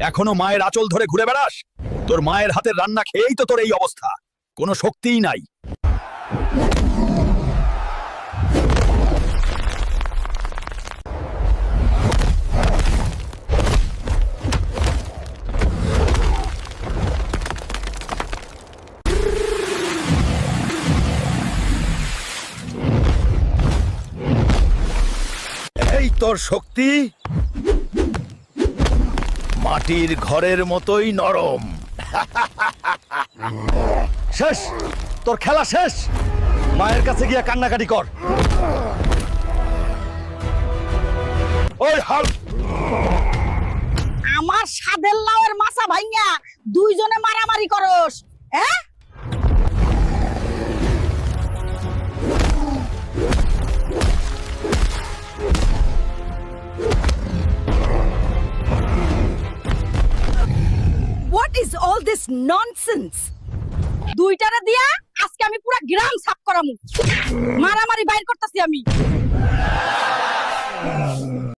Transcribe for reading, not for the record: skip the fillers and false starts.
এখনো মায়ের আঁচল ধরে ঘুরে বেড়াস? তোর মায়ের হাতের রান্না খেয়েই তো তোর এই অবস্থা, কোনো শক্তিই নাই। এই তোর শক্তি মাটির ঘরের মতোই নরম। শেষ, তোর খেলা শেষ। মায়ের কাছে গিয়া কান্নাকাটি কর। ওই হাল, আমার সাদের লাউয়ের মাছা ভাইঙ্গা দুইজনে মারামারি করস, হ্যাঁ? What is all this nonsense? দুইটারে দিয়া আজকে আমি পুরো গ্রাম সাফ করামু। মারামারি বাইর করতেছি আমি।